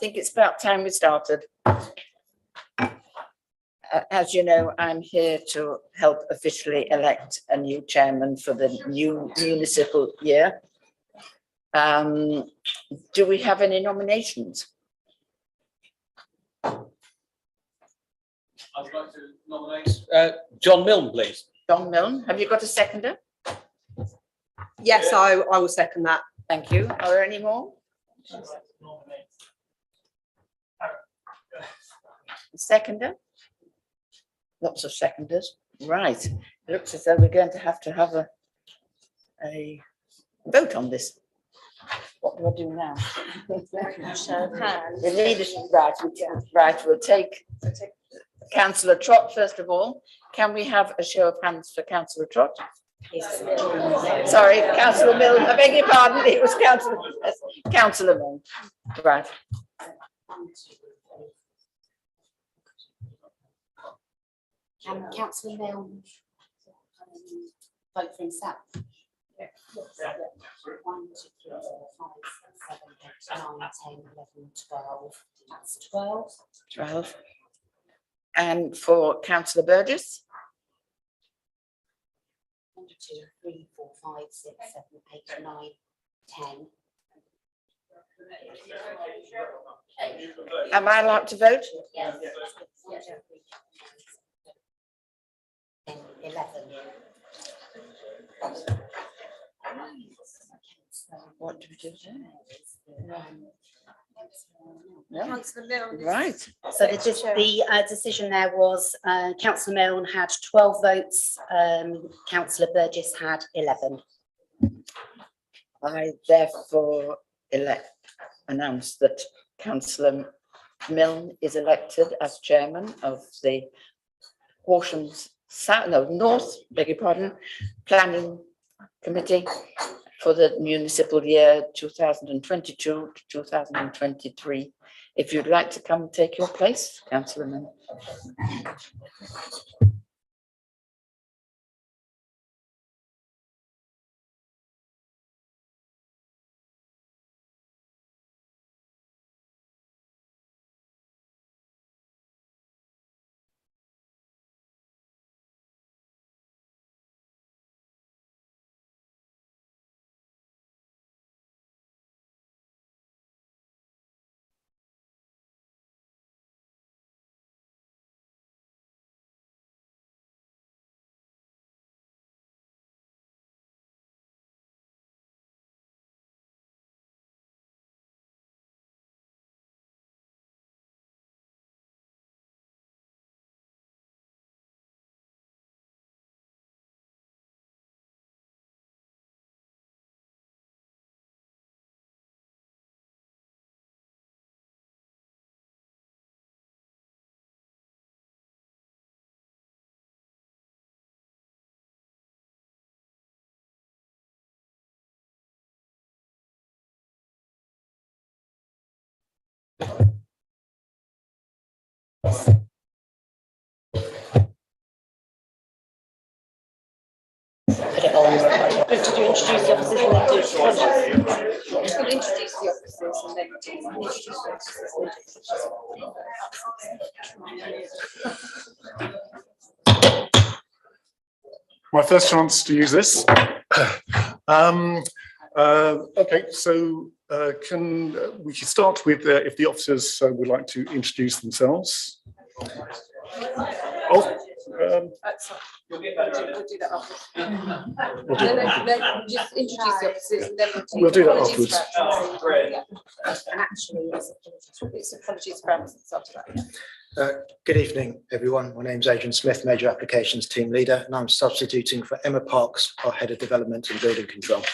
think it's about time we started. As you know, I'm here to help officially elect a new chairman for the new municipal year. Do we have any nominations? I'd like to nominate John Milne, please. John Milne, have you got a seconder? Yes, I will second that. Thank you. Are there any more? Seconder? Lots of seconders. Right. It looks as though we're going to have a vote on this. What do I do now? Show of hands. We need a, right, we'll take Councillor Trott first of all. Can we have a show of hands for Councillor Trott? Sorry, Councillor Milne, I beg your pardon, it was Councillor Milne. Right. Can Councillor Milne vote for himself? 1, 2, 3, 4, 5, 6, 7, 8, 9, 10, 11, 12. That's 12. 12. And for Councillor Burgess? 1, 2, 3, 4, 5, 6, 7, 8, 9, 10. Am I allowed to vote? Yes. 11. What do we do there? Councillor Milne. Right. So the decision there was Councillor Milne had 12 votes, Councillor Burgess had 11. I therefore announce that Councillor Milne is elected as chairman of the Horsham's North, beg your pardon, Planning Committee for the municipal year 2022 to 2023. If you'd like to come and take your place, Councillor Milne. Put it on. Did you introduce the officers and then do apologies? We'll introduce the officers and then introduce the officers. My first chance to use this. Okay, so we should start with if the officers would like to introduce themselves. Oh, We'll do that after. No, just introduce the officers and then We'll do that apologies afterwards. for absence. And actually, it's apologies for absence after that. Good evening, everyone. My name's Adrian Smith, Major Applications Team Leader, and I'm substituting for Emma Parks, our Head of Development and Building Control.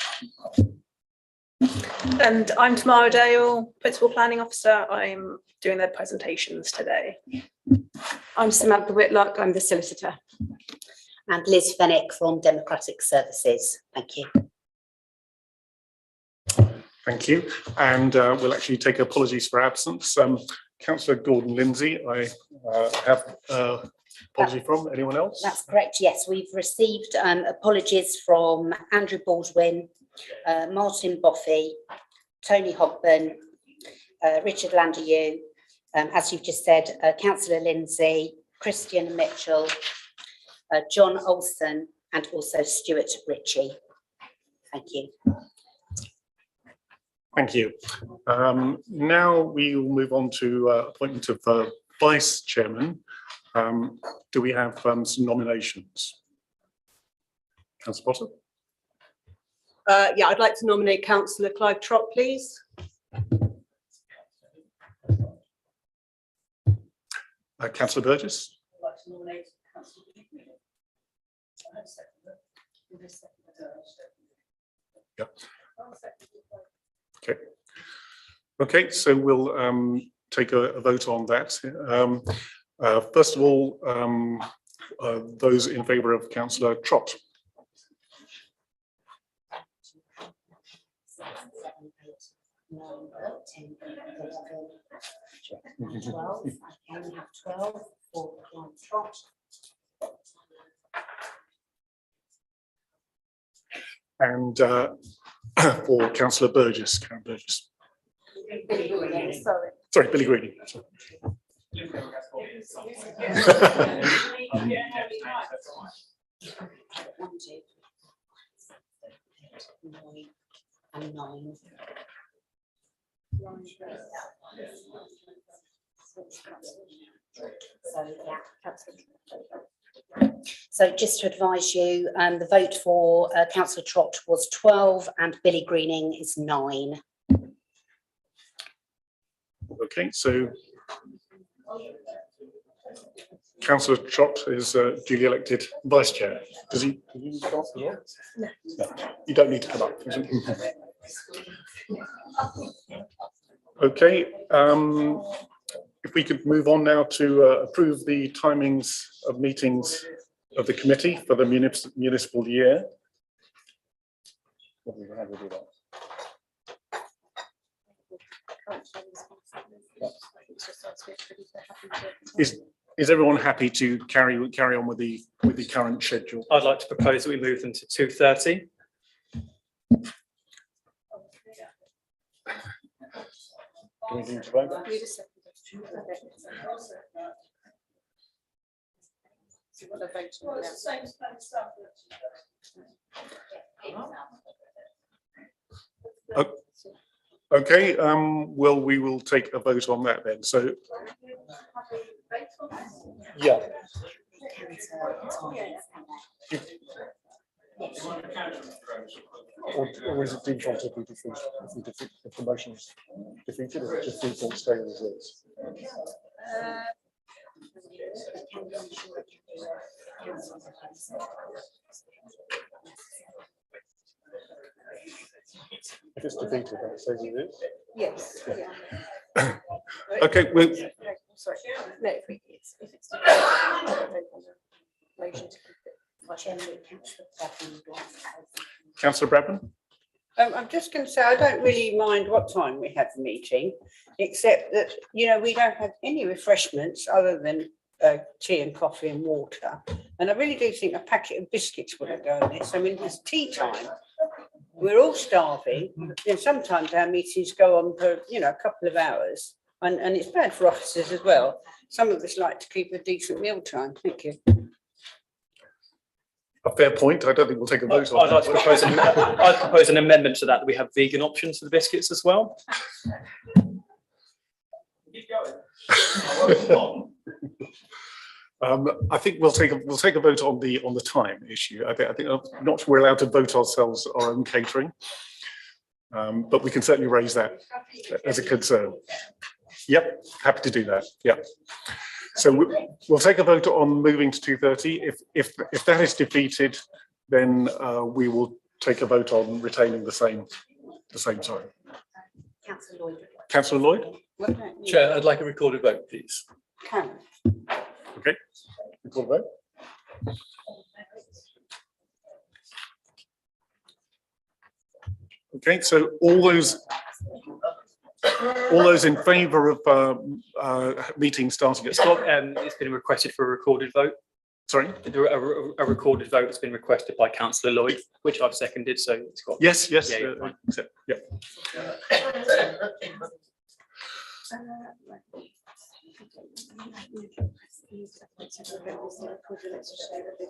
And I'm Tamara Dale, Principal Planning Officer. I'm doing their presentations today. I'm Samantha Whitlock, I'm the solicitor. And Liz Fennick from Democratic Services. Thank you. thank you. And we'll actually take apologies for absence. Councillor Gordon Lindsay, I have apology from. Anyone else? That's correct. Yes, we've received apologies from Andrew Baldwin, Martin Boffey, Tony Hogburn, Richard Landeryew, as you've just said, Councillor Lindsay, Christian Mitchell, John Olson, and also Stuart Ritchie. Thank you. Thank you. Now we will move on to appointment of vice chairman. Do we have some nominations? Councillor Potter? Yeah, I'd like to nominate Councillor Clive Trott, please. Councillor Burgess? I'd like to nominate Councillor. Yep. Okay. Okay, so we'll take a vote on that. First of all, those in favour of Councillor Trott. 9, 10, 11, 12. I can have 12 for Clive Trott. And for Councillor Burgess, Karen Burgess. Sorry. Sorry, Billy Green. Sorry. One, 2, 9, and 9. So, yeah. So just to advise you, the vote for Councillor Trott was 12 and Billy Greening is 9. Okay, so Councillor Trott is duly elected vice chair. Does he? No. You don't need to come up. Okay. If we could move on now to approve the timings of meetings of the committee for the municipal year. Is everyone happy to carry on with the current schedule? I'd like to propose that we move them to 2:30. Do we need to vote? Okay, well, we will take a vote on that then. So, yeah. Or is it default if we defeat, if the motion is defeated, or just default stay as is? If it's defeated, then it stays as it is? Yes. Yeah. Okay, well. Sorry. No, if it's Councillor Bradman? I'm just going to say, I don't really mind what time we have the meeting, except that, you know, we don't have any refreshments other than tea and coffee and water. And I really do think a packet of biscuits would go in this. I mean, it's tea time. We're all starving. And sometimes our meetings go on for, you know, a couple of hours. And it's bad for officers as well. Some of us like to keep a decent meal time. Thank you. A fair point. I don't think we'll take a vote on I'd like to propose I'd propose an amendment to that we have vegan options for the biscuits as well. Keep going. I think we'll take a vote on the time issue. I think I'm not sure we're allowed to vote ourselves our own catering, but we can certainly raise that as a concern. Yep, happy to do that. Yep. So we'll take a vote on moving to 2:30. If that is defeated, then we will take a vote on retaining the same time. Councillor Lloyd. Councillor Lloyd? Chair, I'd like a recorded vote, please. Okay. Record vote. Okay, so all those in favour of meeting starting at It's been requested for a recorded vote. Sorry? A recorded vote has been requested by Councillor Lloyd, which I've seconded, so it's got. Yes, Yeah, yeah.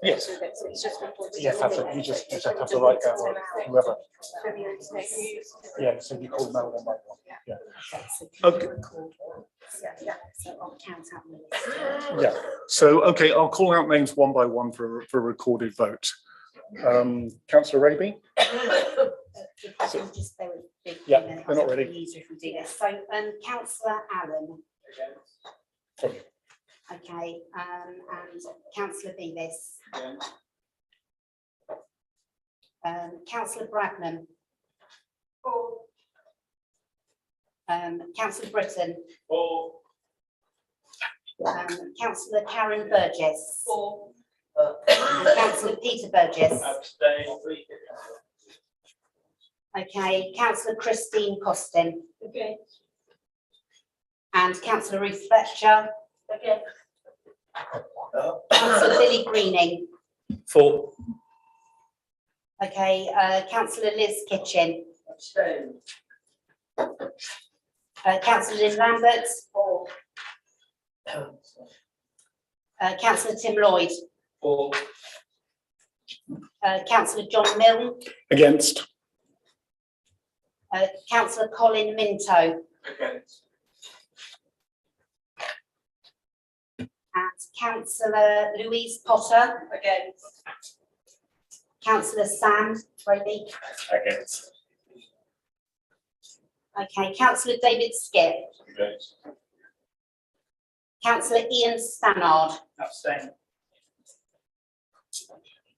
Yes. Yes, absolutely. You just have to write down whoever. Yeah, so you call them out one by one. Yeah. Okay. So I'll count out the list. Yeah. So, okay, I'll call out names one by one for a recorded vote. Councillor Raby? Just bear with me. Yeah, they're not ready. It'll be easier if we do this. So, councillor Allen. Sorry. Okay, and councillor Beavis. Councillor Bradnam. Councillor Britton. Councillor Karen Burgess. And Councillor Peter Burgess. Okay, Councillor Christine Costin. And Councillor Ruth Fletcher. Councillor Billy Greening. 4. Okay, Councillor Liz Kitchen. Councillor Lynn Lambert. Councillor Tim Lloyd. Councillor John Milne. Against? Councillor Colin Minto. And Councillor Louise Potter. Against. Councillor Sam Raby. Against. Okay, Councillor David Skip. Against. Councillor Ian Stannard. Abstain.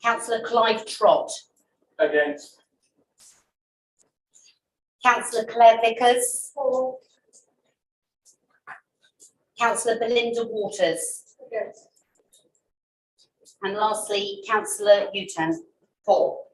Councillor Clive Trott. Against. Councillor Claire Vickers. Councillor Belinda Waters. And lastly, Councillor Uton. 4.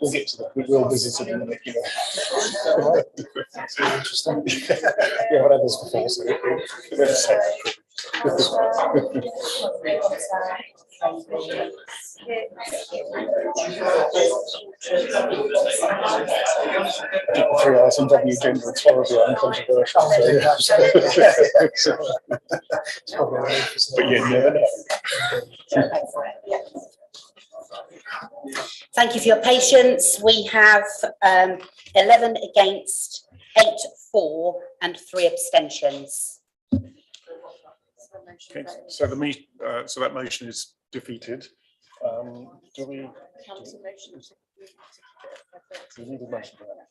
We'll get to that. We will visit it in a minute. Interesting. Yeah, I've had this before, so we're just Three R&W gender, it's horribly uncontroversial. But you never know. Thank you for your patience. We have 11 against, 8 for, and 3 abstentions. Okay, so so that motion is defeated. Do we need a motion for that?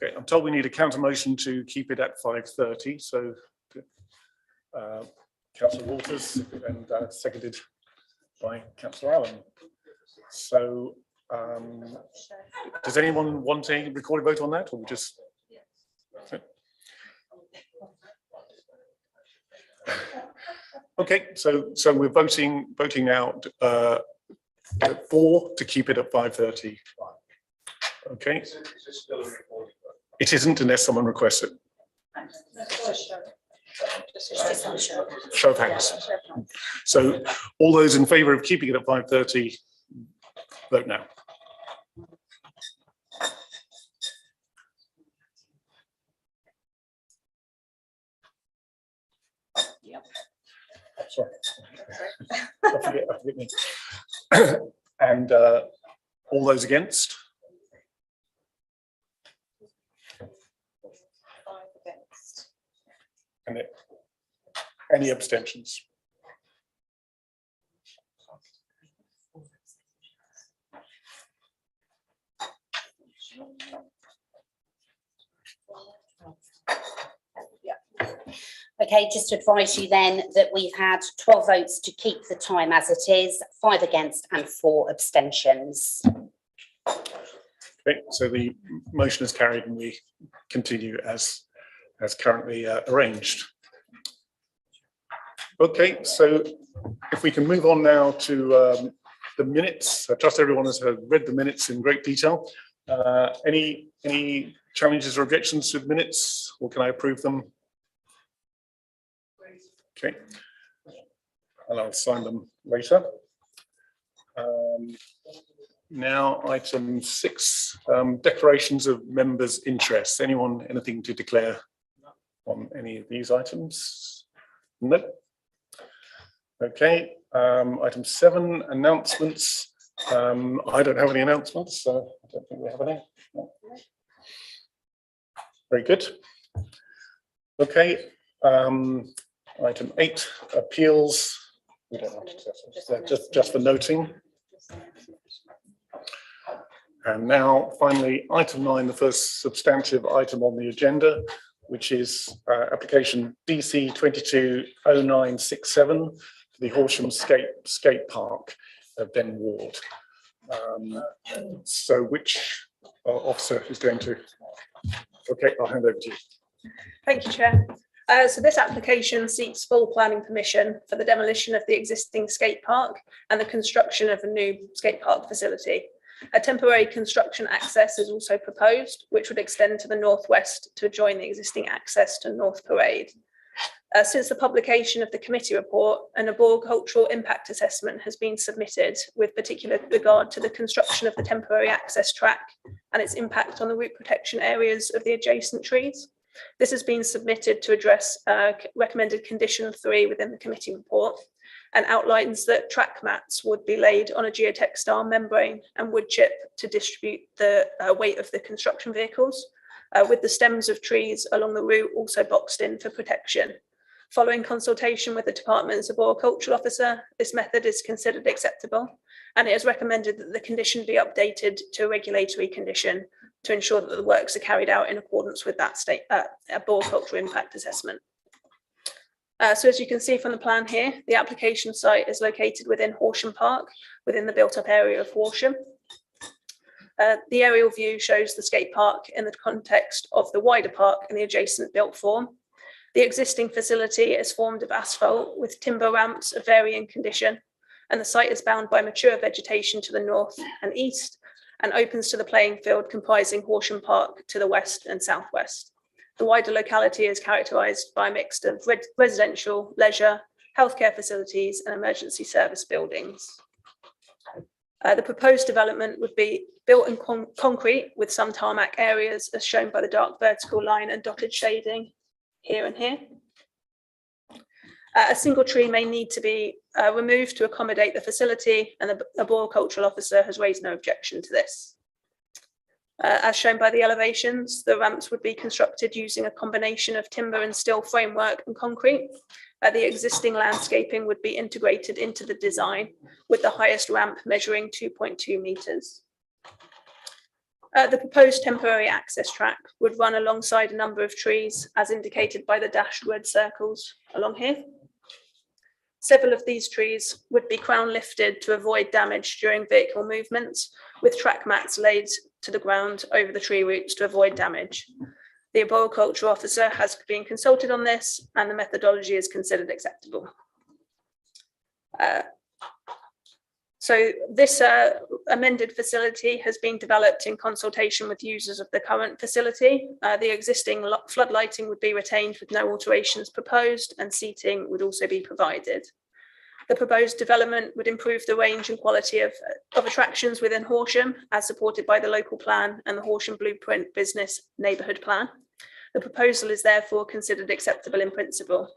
Okay, I'm told we need a counter motion to keep it at 5:30. So Councillor Waters and seconded by Councillor Allen. So does anyone want a recorded vote on that, or just? Okay, so we're voting now for to keep it at 5:30. Okay. It isn't unless someone requests it. Show of hands. So all those in favour of keeping it at 5:30, vote now. Sorry. Forgive me. And all those against? And any abstentions? Okay, just to advise you then that we've had 12 votes to keep the time as it is, 5 against and 4 abstentions. Okay, so the motion is carried and we continue as currently arranged. Okay, so if we can move on now to the minutes. I trust everyone has read the minutes in great detail. Any challenges or objections to the minutes, or can I approve them? Okay, and I'll sign them later. Now, item 6, declarations of members' interests. Anyone, anything to declare on any of these items? No. Okay, item 7, announcements. I don't have any announcements, so I don't think we have any. No. Very good. Okay. Item 8, appeals. We don't have to just for noting. And now, finally, item 9, the first substantive item on the agenda, which is application DC 220967 for the Horsham Skate Park, Ben Ward. So, which officer is going to? Okay, I'll hand over to you. Thank you, Chair. So this application seeks full planning permission for the demolition of the existing skate park and the construction of a new skate park facility. A temporary construction access is also proposed, which would extend to the northwest to join the existing access to North Parade. Since the publication of the committee report, an arboricultural impact assessment has been submitted with particular regard to the construction of the temporary access track and its impact on the root protection areas of the adjacent trees. This has been submitted to address recommended condition 3 within the committee report and outlines that track mats would be laid on a geotextile membrane and wood chip to distribute the weight of the construction vehicles, with the stems of trees along the route also boxed in for protection. Following consultation with the department's arboricultural officer, this method is considered acceptable, and it is recommended that the condition be updated to a regulatory condition to ensure that the works are carried out in accordance with that state arboricultural impact assessment. So as you can see from the plan here, the application site is located within Horsham Park, within the built-up area of Horsham. The aerial view shows the skate park in the context of the wider park and the adjacent built form. The existing facility is formed of asphalt with timber ramps of varying condition, and the site is bound by mature vegetation to the north and east and opens to the playing field comprising Horsham Park to the west and southwest. The wider locality is characterised by a mix of residential, leisure, healthcare facilities and emergency service buildings. The proposed development would be built in concrete with some tarmac areas as shown by the dark vertical line and dotted shading here and here. A single tree may need to be removed to accommodate the facility, and the arboricultural officer has raised no objection to this. As shown by the elevations, the ramps would be constructed using a combination of timber and steel framework and concrete. The existing landscaping would be integrated into the design, with the highest ramp measuring 2.2 meters. The proposed temporary access track would run alongside a number of trees, as indicated by the dashed red circles along here. Several of these trees would be crown lifted to avoid damage during vehicle movements, with track mats laid to the ground over the tree roots to avoid damage. The arboriculture officer has been consulted on this, and the methodology is considered acceptable. So this amended facility has been developed in consultation with users of the current facility. The existing floodlighting would be retained with no alterations proposed, and seating would also be provided. The proposed development would improve the range and quality of attractions within Horsham, as supported by the local plan and the Horsham Blueprint Business Neighbourhood Plan. The proposal is therefore considered acceptable in principle.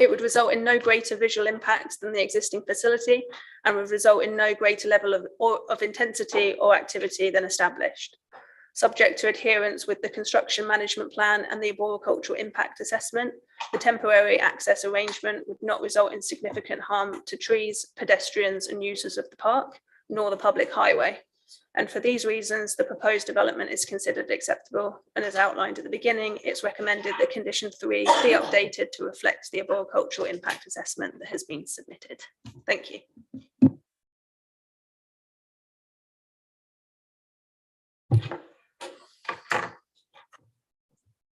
It would result in no greater visual impact than the existing facility, and would result in no greater level of intensity or activity than established. Subject to adherence with the construction management plan and the arboricultural impact assessment, the temporary access arrangement would not result in significant harm to trees, pedestrians and users of the park, nor the public highway. And for these reasons, the proposed development is considered acceptable. And as outlined at the beginning, it's recommended that condition 3 be updated to reflect the arboricultural impact assessment that has been submitted. Thank you.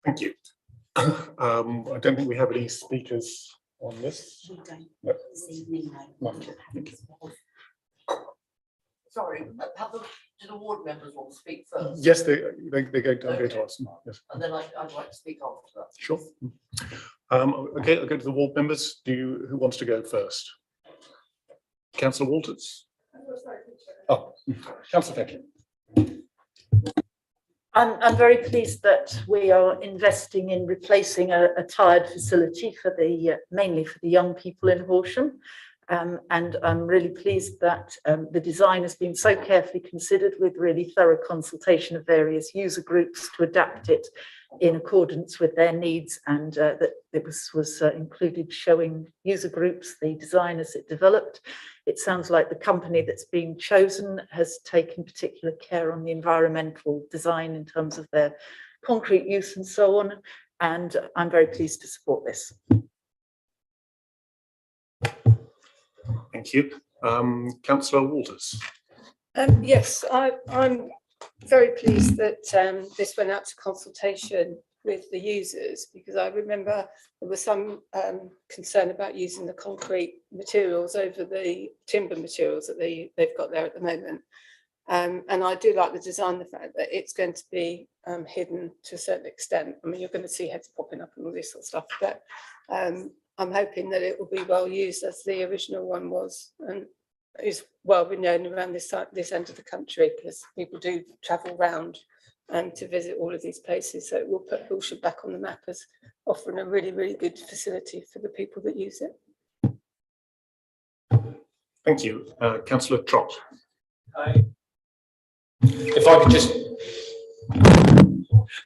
Thank you. I don't think we have any speakers on this. We don't No. this evening, No. no. Sorry, do the ward members want to speak first? Yes, they're going to ask. Yes. And then I'd like to speak after that. Sure. Okay, I'll go to the ward members. Who wants to go first? Councillor Walters. Oh, Councillor Feckley. I'm very pleased that we are investing in replacing a tired facility for mainly for the young people in Horsham. And I'm really pleased that the design has been so carefully considered, with really thorough consultation of various user groups to adapt it in accordance with their needs, and that it was included showing user groups the design as it developed. It sounds like the company that's been chosen has taken particular care on the environmental design in terms of their concrete use and so on, and I'm very pleased to support this. Thank you. Councillor Walters. Yes, I'm very pleased that this went out to consultation with the users, because I remember there was some concern about using the concrete materials over the timber materials that they've got there at the moment. And I do like the design, the fact that it's going to be hidden to a certain extent. I mean, you're going to see heads popping up and all this sort of stuff, but I'm hoping that it will be well used as the original one was, and is well renowned around this end of the country, because people do travel round to visit all of these places. So it will put Horsham back on the map as offering a really, really good facility for the people that use it. Thank you. Councillor Trott.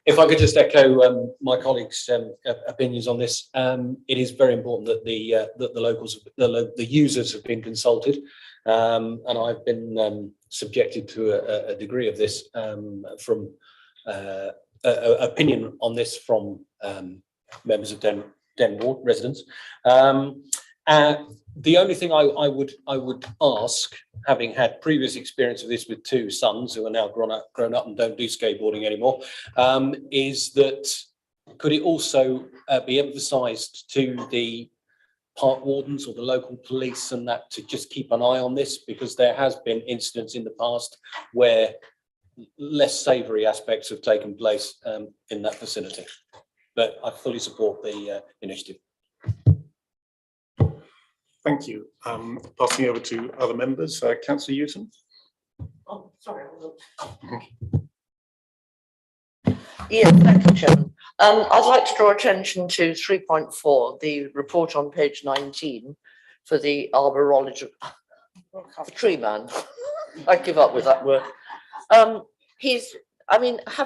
If I could just echo my colleagues' opinions on this, it is very important that the locals, the users, have been consulted, and I've been subjected to a degree of this from opinion on this from members of Den Ward residents. The only thing I would ask, having had previous experience of this with two sons who are now grown up and don't do skateboarding anymore, is that could it also be emphasised to the park wardens or the local police and that to just keep an eye on this, because there has been incidents in the past where less savoury aspects have taken place in that vicinity. But I fully support the initiative. Thank you. Passing over to other members. Councillor Hewson. Oh, sorry. Yes, thank you, Chairman. I'd like to draw attention to 3.4, the report on page 19 for the arborologist, the tree man. I give up with that word. Have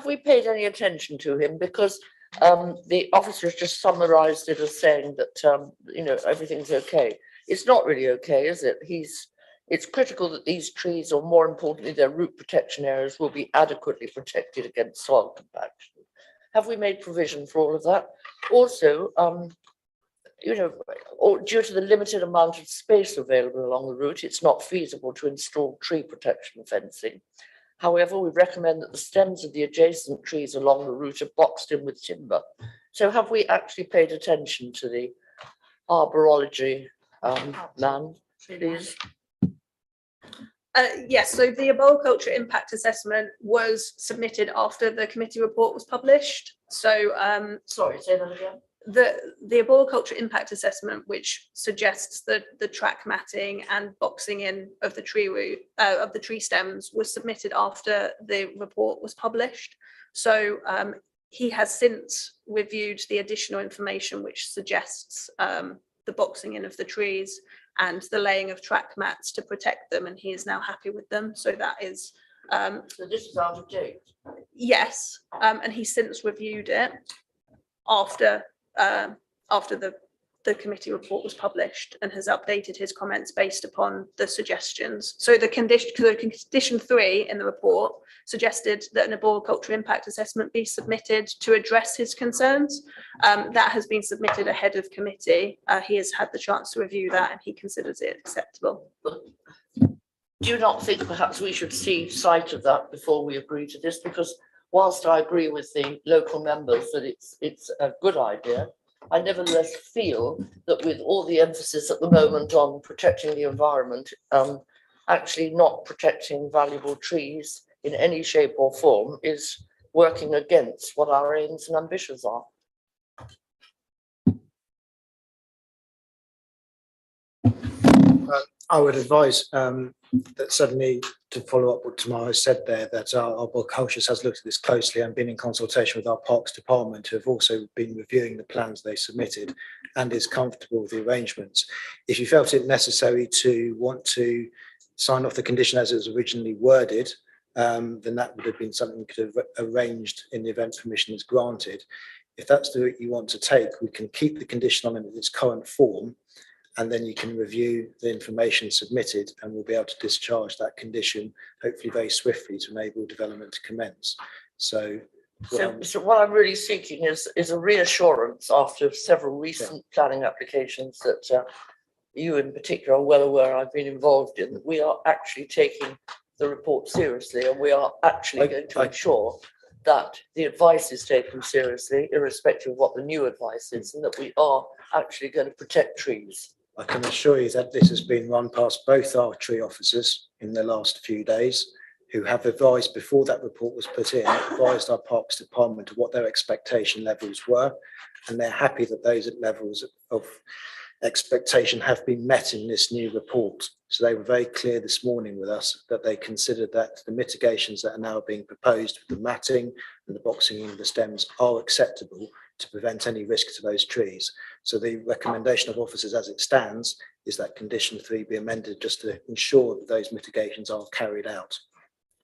we paid any attention to him? Because the officers just summarised it as saying that, everything's okay. It's not really okay, is it? He's It's critical that these trees, or more importantly, their root protection areas, will be adequately protected against soil compaction. Have we made provision for all of that? Also, you know, or due to the limited amount of space available along the route, it's not feasible to install tree protection fencing. However, we recommend that the stems of the adjacent trees along the route are boxed in with timber. So have we actually paid attention to the arborology man, please? Yes, so the arboriculture impact assessment was submitted after the committee report was published. So Sorry, say that again. the arboriculture impact assessment, which suggests that the track matting and boxing in of the tree root of the tree stems, was submitted after the report was published. So he has since reviewed the additional information which suggests the boxing in of the trees and the laying of track mats to protect them, and he is now happy with them. So that is So this is out of date. yes, and he's since reviewed it after the committee report was published and has updated his comments based upon the suggestions. So the condition 3 in the report suggested that an arboriculture impact assessment be submitted to address his concerns. That has been submitted ahead of committee. He has had the chance to review that and he considers it acceptable. Do you not think perhaps we should see sight of that before we agree to this? Because whilst I agree with the local members that it's a good idea, I nevertheless feel that with all the emphasis at the moment on protecting the environment, actually not protecting valuable trees in any shape or form is working against what our aims and ambitions are. I would advise that certainly to follow up what Tamara said there, that our arboriculturist has looked at this closely and been in consultation with our Parks Department, who have also been reviewing the plans they submitted and is comfortable with the arrangements. If you felt it necessary to want to sign off the condition as it was originally worded, then that would have been something we could have arranged in the event permission is granted. If that's the route you want to take, we can keep the condition on in its current form, and then you can review the information submitted and we'll be able to discharge that condition, hopefully very swiftly, to enable development to commence. So what I'm really seeking is a reassurance after several recent planning applications that you in particular are well aware I've been involved in, that we are actually taking the report seriously and we are actually going to ensure that the advice is taken seriously, irrespective of what the new advice is, and that we are actually going to protect trees. I can assure you that this has been run past both our tree officers in the last few days, who have advised, before that report was put in, advised our Parks Department of what their expectation levels were, and they're happy that those levels of expectation have been met in this new report. So they were very clear this morning with us that they considered that the mitigations that are now being proposed with the matting and the boxing in the stems are acceptable to prevent any risk to those trees. So the recommendation of officers as it stands is that condition 3 be amended just to ensure that those mitigations are carried out.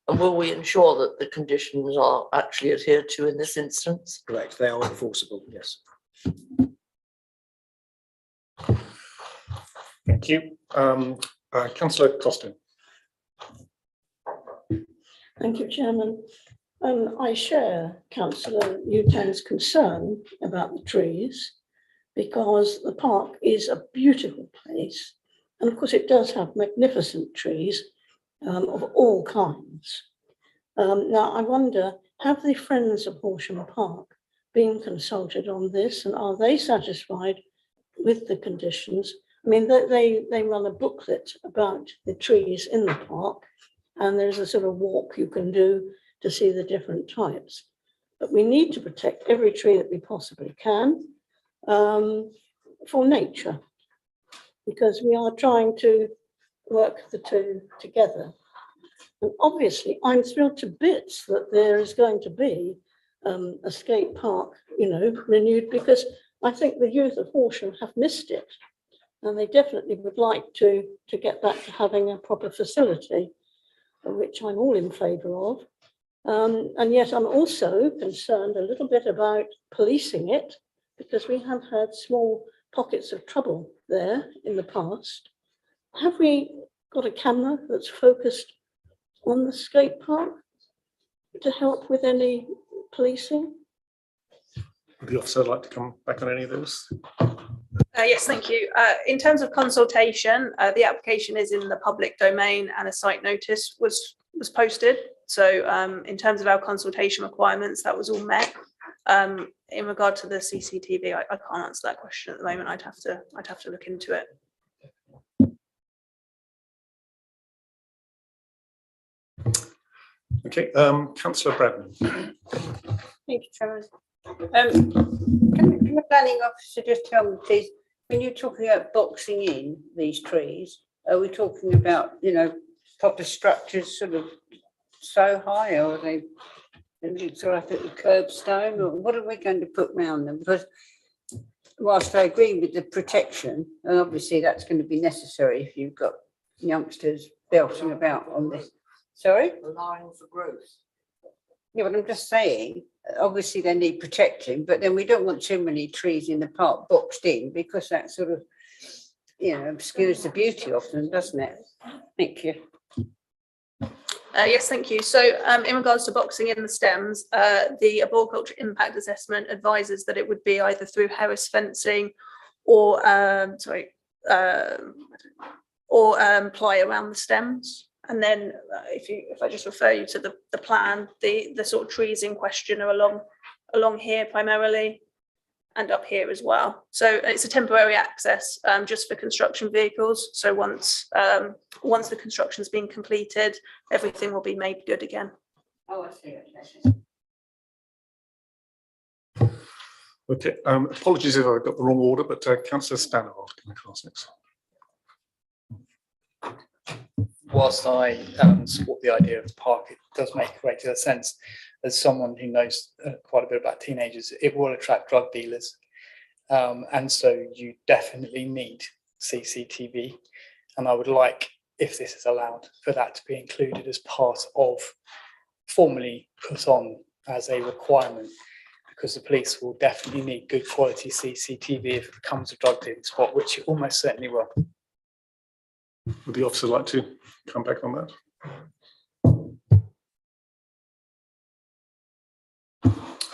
And will we ensure that the conditions are actually adhered to in this instance? Correct, they are enforceable, yes. Thank you. Councillor Costin. Thank you, Chairman. I share Councillor Newtown's concern about the trees, because the park is a beautiful place. And of course, it does have magnificent trees of all kinds. Now, I wonder, have the Friends of Horsham Park been consulted on this, and are they satisfied with the conditions? I mean, they run a booklet about the trees in the park, and there's a sort of walk you can do to see the different types. But we need to protect every tree that we possibly can for nature, because we are trying to work the two together. And obviously, I'm thrilled to bits that there is going to be a skate park, renewed, because I think the youth of Horsham have missed it. And they definitely would like to get back to having a proper facility, which I'm all in favour of. And yet I'm also concerned a little bit about policing it, because we have had small pockets of trouble there in the past. Have we got a camera that's focused on the skate park to help with any policing? Would the officer like to come back on any of those? Yes, thank you. In terms of consultation, the application is in the public domain and a site notice was posted. So in terms of our consultation requirements, that was all met. In regard to the CCTV, I can't answer that question at the moment. I'd have to look into it. Okay, Councillor Bradman. Thank you, Trevor. Can the planning officer just tell me, please, when you're talking about boxing in these trees, are we talking about, you know, proper structures sort of so high, or are they sort of like a curbstone, or what are we going to put round them? Because whilst I agree with the protection, and obviously that's going to be necessary if you've got youngsters belting about on this. Sorry? Allowing for growth. Yeah, but I'm just saying, obviously they need protecting, but then we don't want too many trees in the park boxed in, because that sort of, you know, obscures the beauty of them, doesn't it? Thank you. Yes, thank you. So in regards to boxing in the stems, the arboriculture impact assessment advises that it would be either through Harris fencing or ply around the stems. And then if I just refer you to the plan, the sort of trees in question are along here primarily and up here as well. So it's a temporary access just for construction vehicles. So once the construction's been completed, everything will be made good again. Oh, I see. Okay, apologies if I got the wrong order, but Councillor Stannard, can I ask next? Whilst I support the idea of the park, it does make great deal of sense. As someone who knows quite a bit about teenagers, it will attract drug dealers. And so you definitely need CCTV. And I would like, if this is allowed, for that to be included as part of, formally put on as a requirement, because the police will definitely need good quality CCTV if it becomes a drug dealing spot, which it almost certainly will. Would the officer like to come back on that?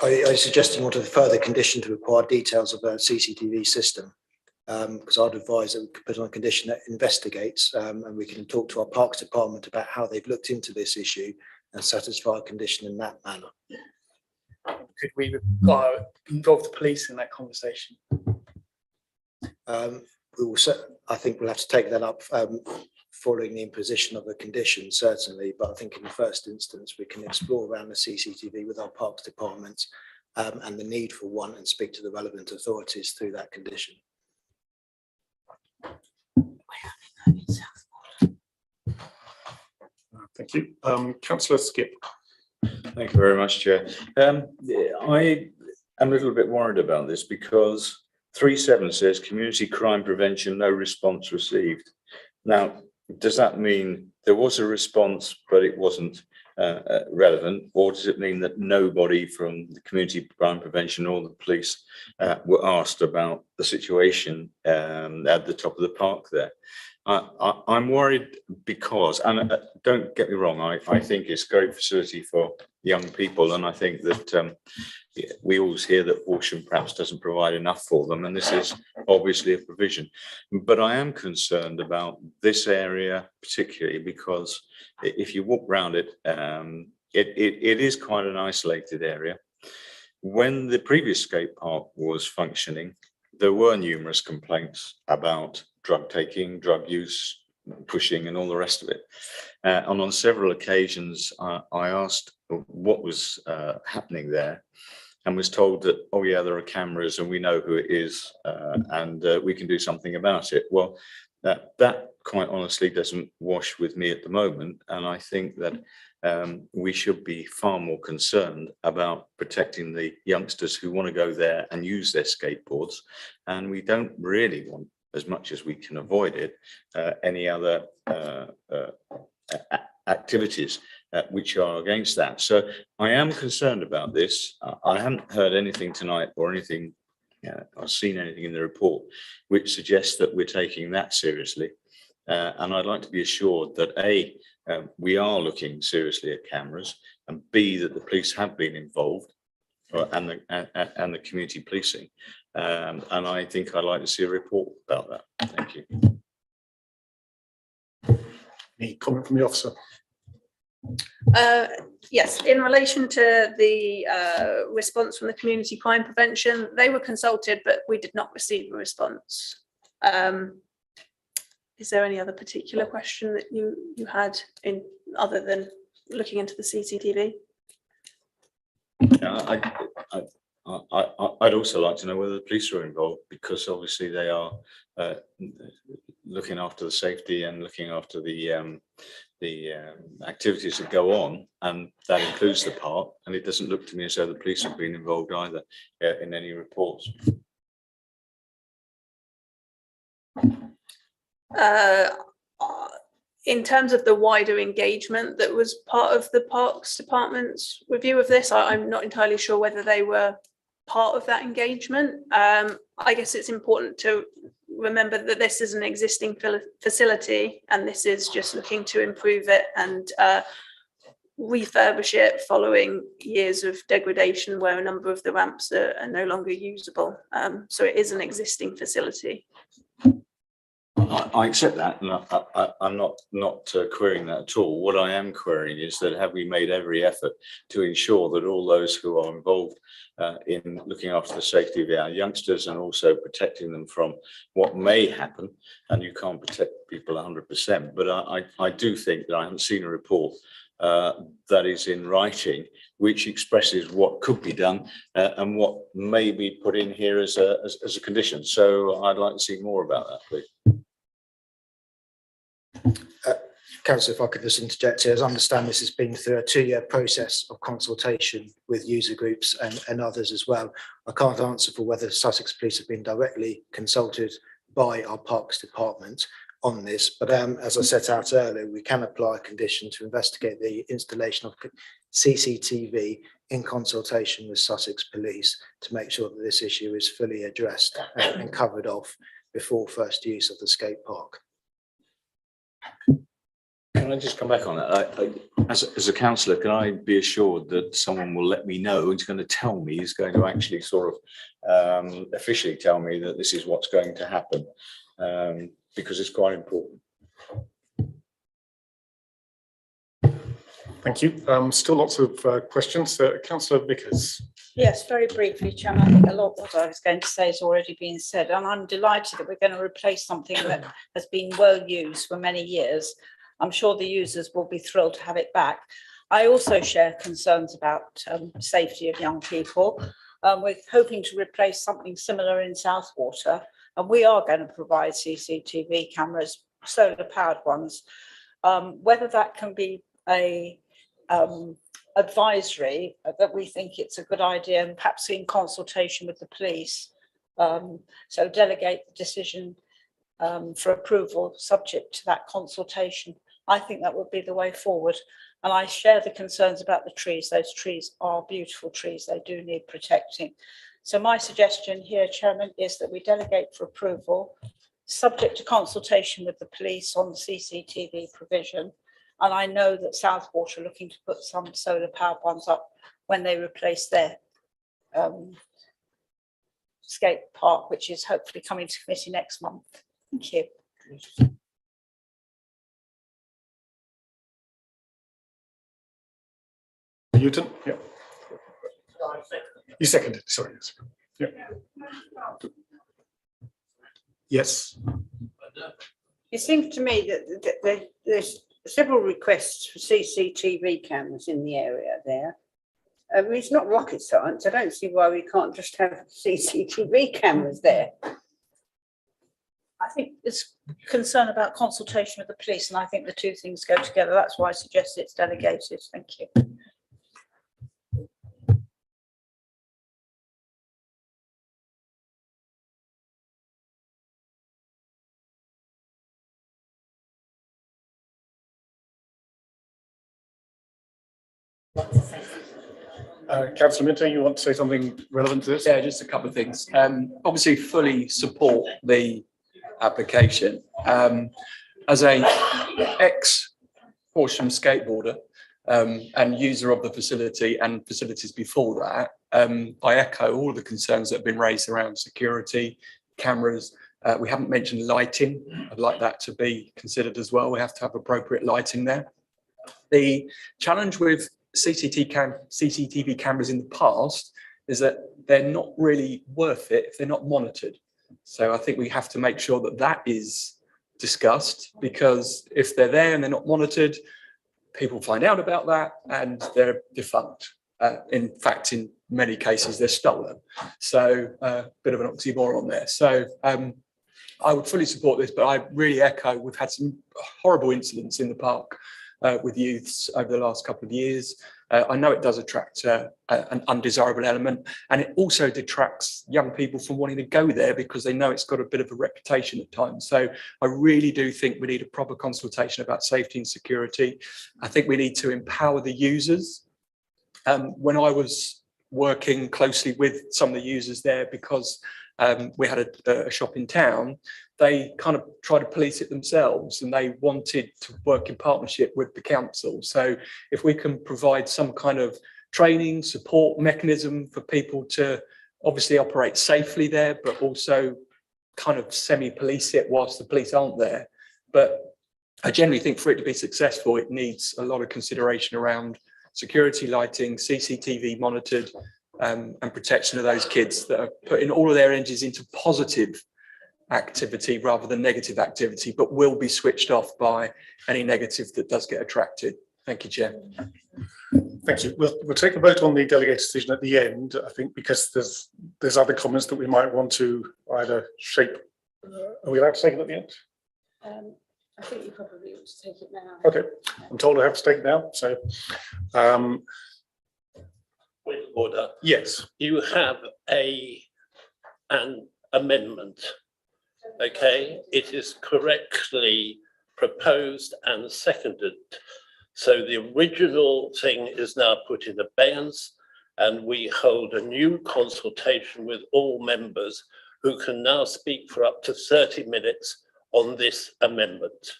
I suggest you want a further condition to require details of a CCTV system, because I'd advise that we could put on a condition that investigates, and we can talk to our Parks Department about how they've looked into this issue and satisfy a condition in that manner. Could we involve the police in that conversation? We will, I think we'll have to take that up following the imposition of a condition, certainly, but I think in the first instance, we can explore around the CCTV with our Parks Department and the need for one, and speak to the relevant authorities through that condition. Thank you. Councillor Skip. Thank you very much, Chair. I am a little bit worried about this because 3.7 says community crime prevention, no response received. Now, does that mean there was a response, but it wasn't relevant? Or does it mean that nobody from the community crime prevention or the police were asked about the situation at the top of the park there? I'm worried because, and don't get me wrong, I think it's a great facility for young people, and I think that we always hear that Horsham perhaps doesn't provide enough for them, and this is obviously a provision. But I am concerned about this area particularly because if you walk around it, it is quite an isolated area. When the previous skate park was functioning, there were numerous complaints about drug taking, drug use, pushing and all the rest of it. And on several occasions, I asked what was happening there and was told that, oh yeah, there are cameras and we know who it is and we can do something about it. Well, that quite honestly doesn't wash with me at the moment. And I think that we should be far more concerned about protecting the youngsters who want to go there and use their skateboards. And we don't really want, as much as we can avoid it, any other activities which are against that. So I am concerned about this. I haven't heard anything tonight or anything, or seen anything in the report which suggests that we're taking that seriously. And I'd like to be assured that A, we are looking seriously at cameras, and B, that the police have been involved and the community policing. And I think I'd like to see a report about that. Thank you. Any comment from the officer? Yes, in relation to the response from the community crime prevention, they were consulted, but we did not receive a response. Is there any other particular question that you had in other than looking into the CCTV? I'd also like to know whether the police are involved, because obviously they are looking after the safety and looking after the activities that go on, and that includes the park. And it doesn't look to me as though the police have been involved either in any reports. In terms of the wider engagement that was part of the Parks Department's review of this, I'm not entirely sure whether they were part of that engagement. I guess it's important to remember that this is an existing facility, and this is just looking to improve it and refurbish it following years of degradation where a number of the ramps are no longer usable. So it is an existing facility. I accept that, and I'm not querying that at all. What I am querying is that have we made every effort to ensure that all those who are involved in looking after the safety of our youngsters and also protecting them from what may happen, and you can't protect people 100%, but I do think that I haven't seen a report that is in writing which expresses what could be done and what may be put in here as a condition. So I'd like to see more about that, please. Councillor, if I could just interject here, as I understand this has been through a 2-year process of consultation with user groups and others as well. I can't answer for whether Sussex Police have been directly consulted by our Parks Department on this, but as I set out earlier, we can apply a condition to investigate the installation of CCTV in consultation with Sussex Police to make sure that this issue is fully addressed and covered off before first use of the skate park. Can I just come back on that? As a councillor, can I be assured that someone will let me know, is going to tell me, is going to actually sort of officially tell me that this is what's going to happen? Because it's quite important. Thank you. Still lots of questions. Councillor Vickers. Yes, very briefly, Chairman. I think a lot of what I was going to say has already been said, and I'm delighted that we're going to replace something that has been well used for many years. I'm sure the users will be thrilled to have it back. I also share concerns about safety of young people. We're hoping to replace something similar in Southwater, and we are going to provide CCTV cameras, solar powered ones. Whether that can be a advisory that we think it's a good idea, and perhaps in consultation with the police, so delegate the decision for approval subject to that consultation. I think that would be the way forward. And I share the concerns about the trees. Those trees are beautiful trees. They do need protecting. So my suggestion here, Chairman, is that we delegate for approval, subject to consultation with the police on the CCTV provision. And I know that Southwater are looking to put some solar powered ones up when they replace their skate park, which is hopefully coming to committee next month. Thank you. Newton, yeah. You seconded, sorry. Yeah. Yes. It seems to me that there's several requests for CCTV cameras in the area there. I mean, it's not rocket science. I don't see why we can't just have CCTV cameras there. I think there's concern about consultation with the police, and I think the two things go together. That's why I suggest it's delegated. Thank you. Councillor Minter, you want to say something relevant to this? Yeah, just a couple of things. Obviously fully support the application. And as a ex-Horsham skateboarder and user of the facility and facilities before that, I echo all of the concerns that have been raised around security, cameras. We haven't mentioned lighting. I'd like that to be considered as well. We have to have appropriate lighting there. The challenge with CCTV cameras in the past is that they're not really worth it if they're not monitored. So I think we have to make sure that that is discussed, because if they're there and they're not monitored, people find out about that and they're defunct. In fact, in many cases, they're stolen. So a bit of an oxymoron there. So I would fully support this, but I really echo, we've had some horrible incidents in the park with youths over the last couple of years. I know it does attract an undesirable element, and it also detracts young people from wanting to go there because they know it's got a bit of a reputation at times. So I really do think we need a proper consultation about safety and security. I think we need to empower the users. When I was working closely with some of the users there, because we had a shop in town, they kind of tried to police it themselves and they wanted to work in partnership with the council. So if we can provide some kind of training, support mechanism for people to obviously operate safely there, but also kind of semi-police it whilst the police aren't there. But I generally think for it to be successful, it needs a lot of consideration around security lighting, CCTV monitored, and protection of those kids that are putting all of their energies into positive activity rather than negative activity, but will be switched off by any negative that does get attracted. Thank you, Chair. Thank you. We'll take a vote on the delegated decision at the end, I think, because there's other comments that we might want to either shape. Are we allowed to take it at the end? I think you probably ought to take it now. Okay, I'm told I have to take it now, so. Point of order. Yes. You have an amendment. Okay, it is correctly proposed and seconded. So the original thing is now put in abeyance, and we hold a new consultation with all members who can now speak for up to 30 minutes on this amendment.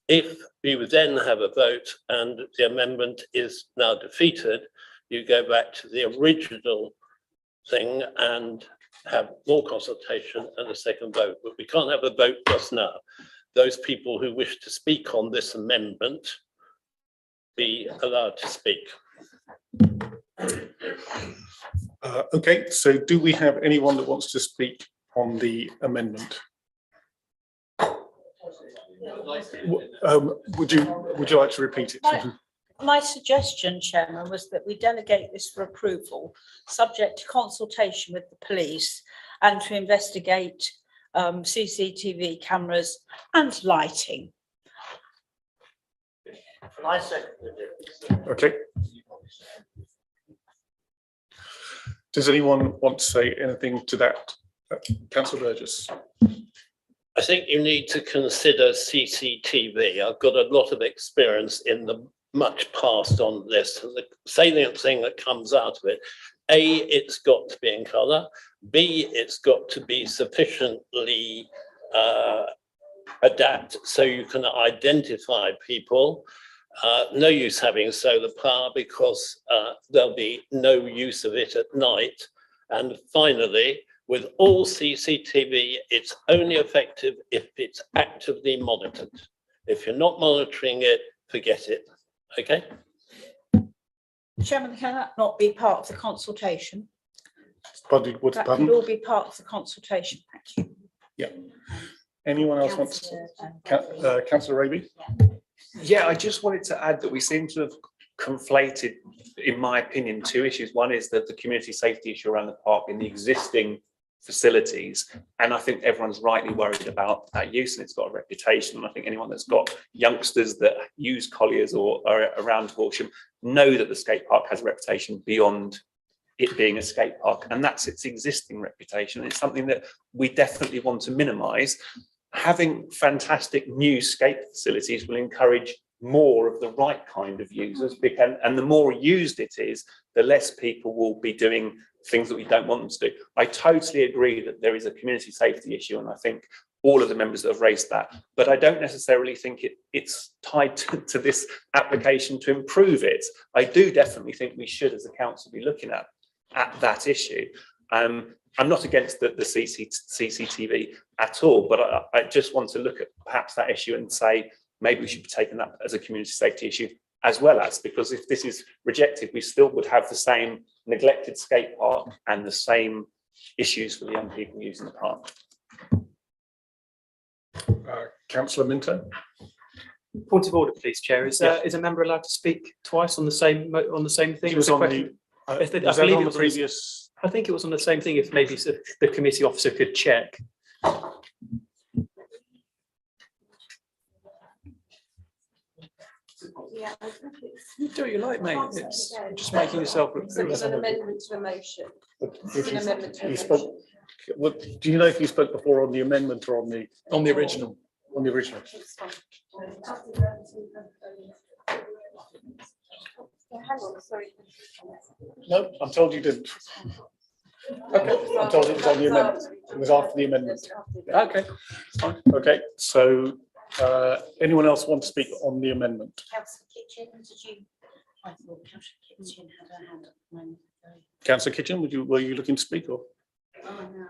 If you then have a vote and the amendment is now defeated, you go back to the original thing and have more consultation and a second vote. But we can't have a vote just now. Those people who wish to speak on this amendment be allowed to speak. Okay, so do we have anyone that wants to speak on the amendment? Would you like to repeat it? My suggestion, Chairman, was that we delegate this for approval, subject to consultation with the police and to investigate CCTV cameras and lighting. Okay. Does anyone want to say anything to that? Councillor Burgess. I think you need to consider CCTV. I've got a lot of experience in the much past on this. And the salient thing that comes out of it, A, it's got to be in colour. B, it's got to be sufficiently adapt so you can identify people. No use having solar power because there'll be no use of it at night. And finally, with all CCTV, it's only effective if it's actively monitored. If you're not monitoring it, forget it. Okay. Chairman, can that not be part of the consultation? Pardon? That could all be part of the consultation. Thank you. Yeah. Anyone else wants to? Councillor Raby? Yeah, I just wanted to add that we seem to have conflated, in my opinion, two issues. One is that the community safety issue around the park in the existing facilities, and I think everyone's rightly worried about that use, and it's got a reputation. And I think anyone that's got youngsters that use Colliers or are around Horsham know that the skate park has a reputation beyond it being a skate park, and that's its existing reputation. It's something that we definitely want to minimise. Having fantastic new skate facilities will encourage more of the right kind of users, and the more used it is, the less people will be doing things that we don't want them to do. I totally agree that there is a community safety issue, and I think all of the members that have raised that, but I don't necessarily think it's tied to this application to improve it. I do definitely think we should, as a council, be looking at that issue. I'm not against the CCTV at all, but I just want to look at perhaps that issue and say maybe we should be taking that as a community safety issue as well as, because if this is rejected, we still would have the same neglected skate park and the same issues for the young people using the park. Councillor Minto. Point of order, please, Chair. Is a member allowed to speak twice on the same thing? It was on the, If they- I was that believe on it the was previous? I think it was on the same thing. If maybe the committee officer could check. Do what you like, mate. It's just making yourself look. So it's an amendment to the motion. It's an amendment to the You motion. spoke, do you know if you spoke before on the amendment or on the original? On the original. Hang on, sorry. No, I'm told you didn't. Okay, I'm told it was on the amendment. It was after the amendment. Okay, fine. Okay, so anyone else want to speak on the amendment? Councillor Kitchen, did you? I thought Councillor Kitchen had her hand up. a moment ago. Councillor Kitchen, were you looking to speak or? Oh, no.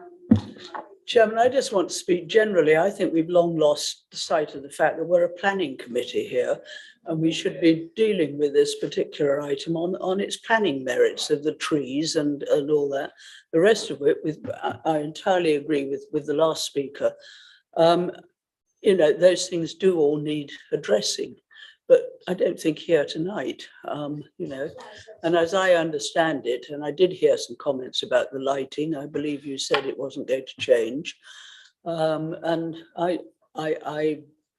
Chairman, I just want to speak generally. I think we've long lost sight of the fact that we're a planning committee here, and we should be dealing with this particular item on its planning merits of the trees and all that. The rest of it, I entirely agree with the last speaker. You know, those things do all need addressing, but I don't think here tonight, you know, and as I understand it, and I did hear some comments about the lighting, I believe you said it wasn't going to change. And I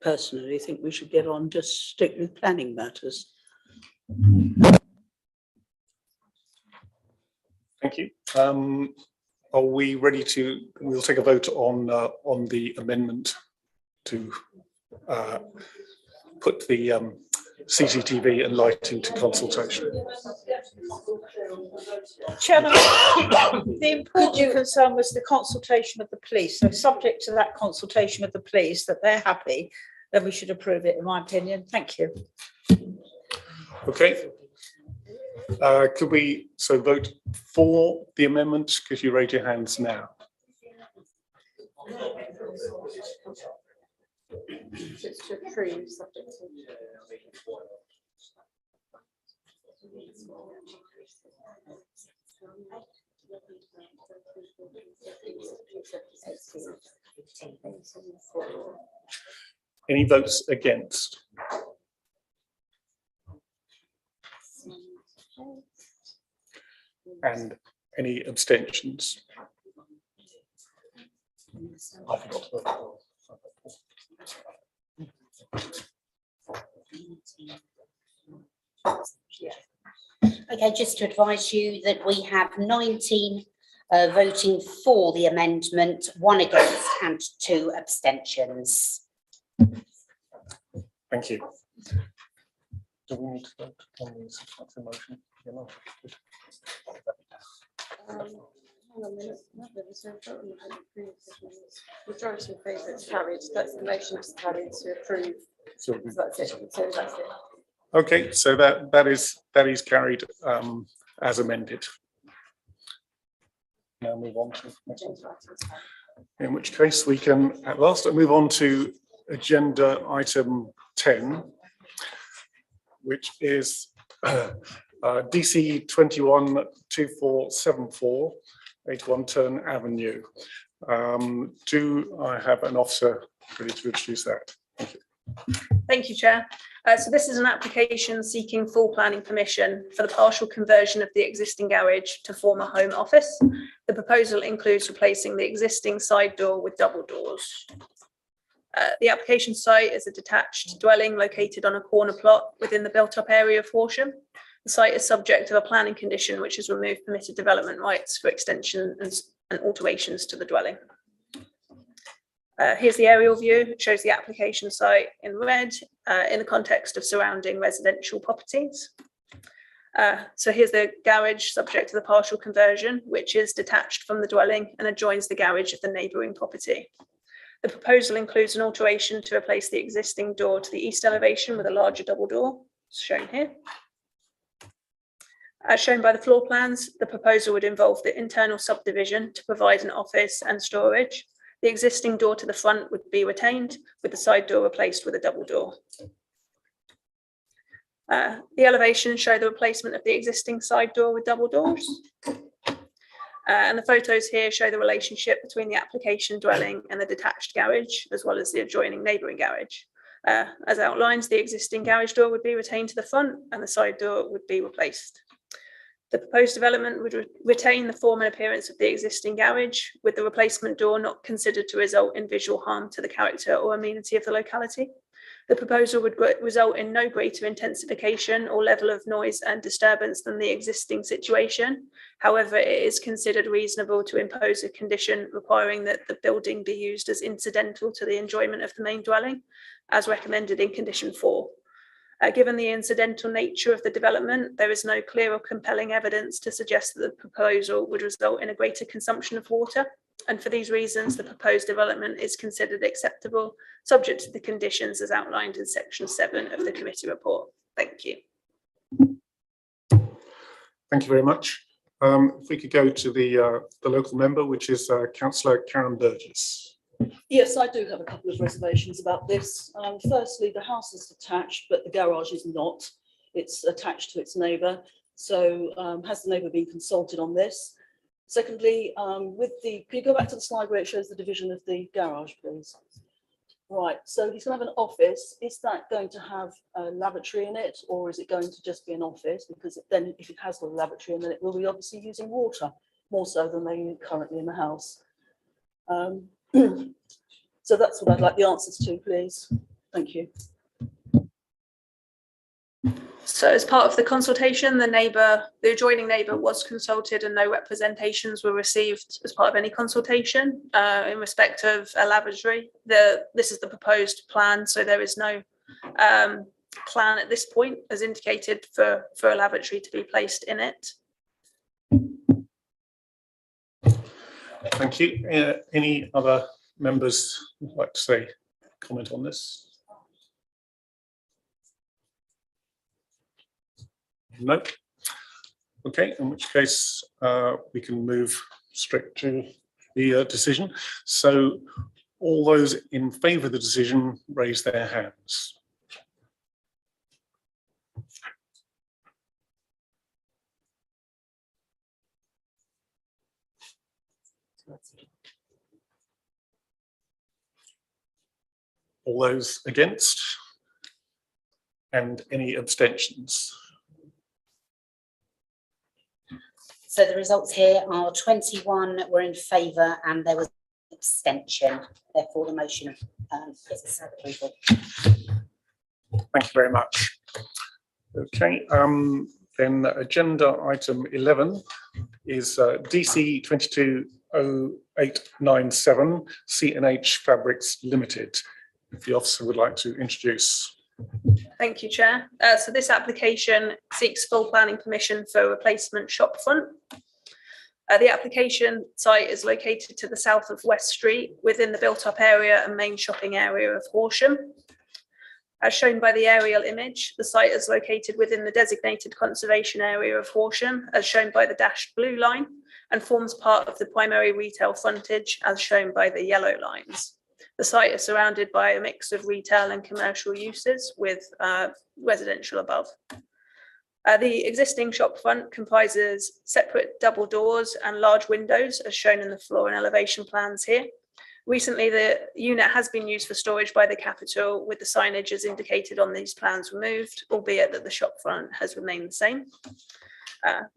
personally think we should get on, just stick with planning matters. Thank you. Are we ready to, we'll take a vote on the amendment to put the CCTV and lighting to consultation. Chairman, the important concern was the consultation with the police. So subject to that consultation with the police, that they're happy, then we should approve it, in my opinion. Thank you. Okay. Could we vote for the amendment? Could you raise your hands now? It's to approve subject to. Any votes against? And any abstentions? I forgot to vote. Okay, just to advise you that we have 19 voting for the amendment, 1 against and 2 abstentions. Thank you. Do we need to vote on these? That's the motion. Hang on a minute. No, there was no vote on the previous amendment. Majority in favour, it's carried. That's the motion is carried to approve. So that's it. So that's it. Okay, so that is carried as amended. Now move on to, in which case we can at last move on to agenda item 10, which is DC 212474 81 Turn Avenue. Do I have an officer ready to introduce that? Thank you. Thank you, Chair. So this is an application seeking full planning permission for the partial conversion of the existing garage to form a home office. The proposal includes replacing the existing side door with double doors. The application site is a detached dwelling located on a corner plot within the built-up area of Horsham. The site is subject to a planning condition which has removed permitted development rights for extension and alterations to the dwelling. Here's the aerial view. It shows the application site in red in the context of surrounding residential properties. So here's the garage subject to the partial conversion, which is detached from the dwelling and adjoins the garage of the neighbouring property. The proposal includes an alteration to replace the existing door to the east elevation with a larger double door, shown here. As shown by the floor plans, the proposal would involve the internal subdivision to provide an office and storage. The existing door to the front would be retained, with the side door replaced with a double door. The elevations show the replacement of the existing side door with double doors. And the photos here show the relationship between the application dwelling and the detached garage, as well as the adjoining neighbouring garage. As outlined, the existing garage door would be retained to the front and the side door would be replaced. The proposed development would retain the form and appearance of the existing garage, with the replacement door not considered to result in visual harm to the character or amenity of the locality. The proposal would result in no greater intensification or level of noise and disturbance than the existing situation. However, it is considered reasonable to impose a condition requiring that the building be used as incidental to the enjoyment of the main dwelling, as recommended in condition 4. Given the incidental nature of the development, there is no clear or compelling evidence to suggest that the proposal would result in a greater consumption of water. And for these reasons, the proposed development is considered acceptable, subject to the conditions as outlined in section 7 of the committee report. Thank you. Thank you very much. If we could go to the local member, which is Councillor Karen Burgess. Yes, I do have a couple of reservations about this. Firstly, the house is detached, but the garage is not. It's attached to its neighbour. So has the neighbour been consulted on this? Secondly, can you go back to the slide where it shows the division of the garage, please? Right, so he's going to have an office. Is that going to have a lavatory in it, or is it going to just be an office? Because then if it has got a lavatory, then it will be obviously using water, more so than they use currently in the house. So that's what I'd like the answers to, please. Thank you. So as part of the consultation, the adjoining neighbour was consulted and no representations were received as part of any consultation in respect of a lavatory. This is the proposed plan, so there is no plan at this point as indicated for a lavatory to be placed in it. Thank you. Any other members would like to say comment on this? No. Okay, in which case we can move straight to the decision. So all those in favour of the decision raise their hands. All those against? And any abstentions? So the results here are 21 were in favour and there was an abstention. Therefore, the motion is approval. Thank you very much. Okay, then agenda item 11 is DC 220897 C&H Fabrics Limited. If the officer would like to introduce. Thank you, Chair. So this application seeks full planning permission for a replacement shop front. The application site is located to the south of West Street within the built-up area and main shopping area of Horsham. As shown by the aerial image, the site is located within the designated conservation area of Horsham, as shown by the dashed blue line, and forms part of the primary retail frontage, as shown by the yellow lines. The site is surrounded by a mix of retail and commercial uses with residential above. The existing shop front comprises separate double doors and large windows as shown in the floor and elevation plans here. Recently, the unit has been used for storage by the Capital with the signage as indicated on these plans removed, albeit that the shop front has remained the same.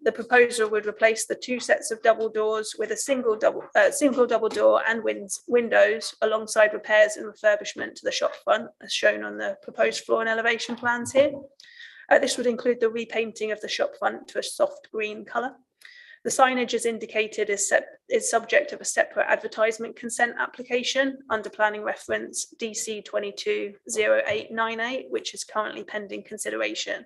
The proposal would replace the two sets of double doors with a single double door and windows alongside repairs and refurbishment to the shop front as shown on the proposed floor and elevation plans here. This would include the repainting of the shop front to a soft green colour. The signage as indicated is subject of a separate advertisement consent application under planning reference DC 220898, which is currently pending consideration.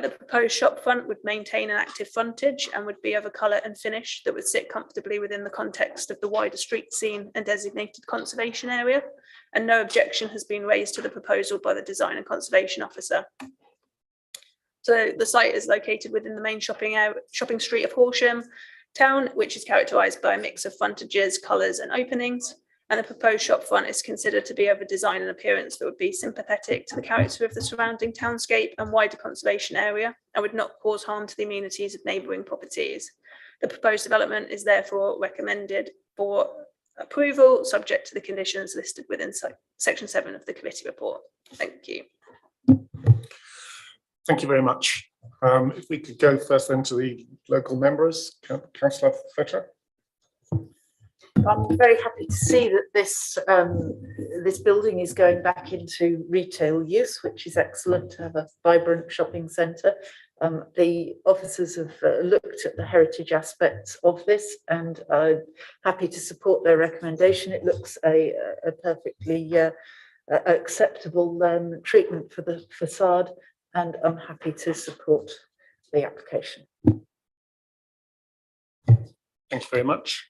The proposed shop front would maintain an active frontage and would be of a colour and finish that would sit comfortably within the context of the wider street scene and designated conservation area. And no objection has been raised to the proposal by the design and conservation officer. So the site is located within the main shopping street of Horsham town, which is characterised by a mix of frontages, colours and openings. And the proposed shop front is considered to be of a design and appearance that would be sympathetic to the character of the surrounding townscape and wider conservation area, and would not cause harm to the amenities of neighbouring properties. The proposed development is therefore recommended for approval, subject to the conditions listed within section 7 of the committee report. Thank you. Thank you very much. If we could go first then to the local members, Councillor Fletcher. I'm very happy to see that this building is going back into retail use, which is excellent to have a vibrant shopping centre. The officers have looked at the heritage aspects of this, and I'm happy to support their recommendation. It looks a perfectly acceptable treatment for the facade, and I'm happy to support the application. Thank you very much.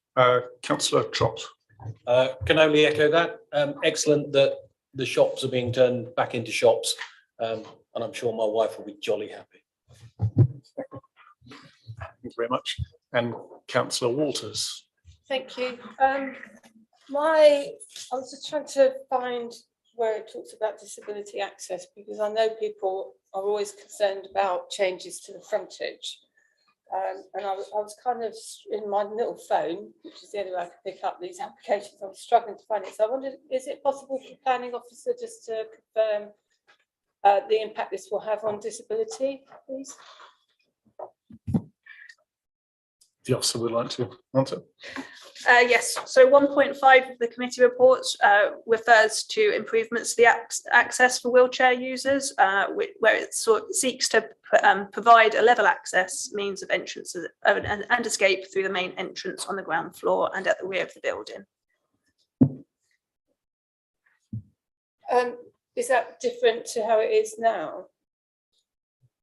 Councillor Trott. Can only echo that. Excellent that the shops are being turned back into shops, and I'm sure my wife will be jolly happy. Thank you very much. And Councillor Walters. Thank you. I was just trying to find where it talks about disability access, because I know people are always concerned about changes to the frontage. And I was kind of in my little phone, which is the only way I could pick up these applications. I was struggling to find it. So I wondered, is it possible for the planning officer just to confirm the impact this will have on disability, please? The officer would like to answer. Yes, so 1.5 of the committee reports refers to improvements to the access for wheelchair users, where it seeks to provide a level access means of entrance and escape through the main entrance on the ground floor and at the rear of the building. Is that different to how it is now?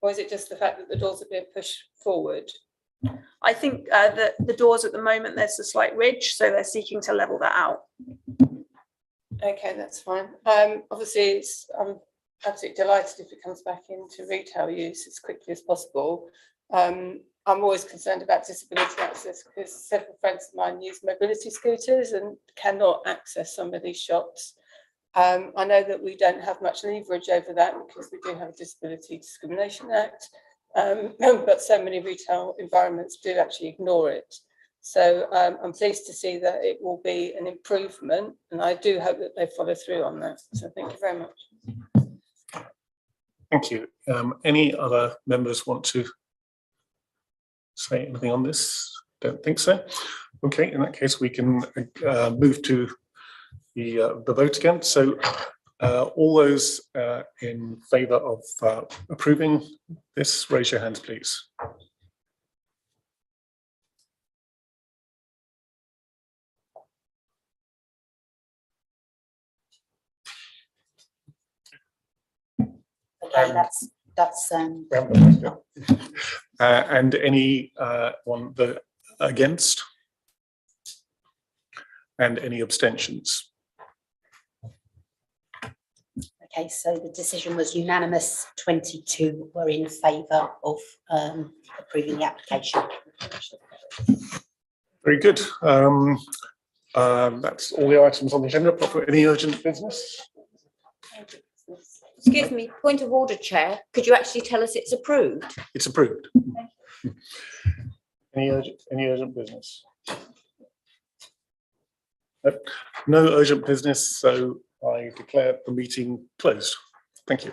Or is it just the fact that the doors are being pushed forward? I think that the doors at the moment, there's a slight ridge, so they're seeking to level that out. Okay, that's fine. Obviously, I'm absolutely delighted if it comes back into retail use as quickly as possible. I'm always concerned about disability access because several friends of mine use mobility scooters and cannot access some of these shops. I know that we don't have much leverage over that because we do have a Disability Discrimination Act. But so many retail environments do actually ignore it. So I'm pleased to see that it will be an improvement, and I do hope that they follow through on that. So thank you very much. Thank you. Any other members want to say anything on this? Don't think so. Okay, in that case, we can move to the vote again. So all those in favour of approving this, raise your hands, please. Okay, that's and any one against, and any abstentions? okay. So the decision was unanimous. 22 were in favour of approving the application. Very good. That's all the items on the agenda. For any urgent business? Excuse me, point of order, Chair. Could you actually tell us it's approved? It's approved. Any urgent business? No urgent business, so I declare the meeting closed. Thank you.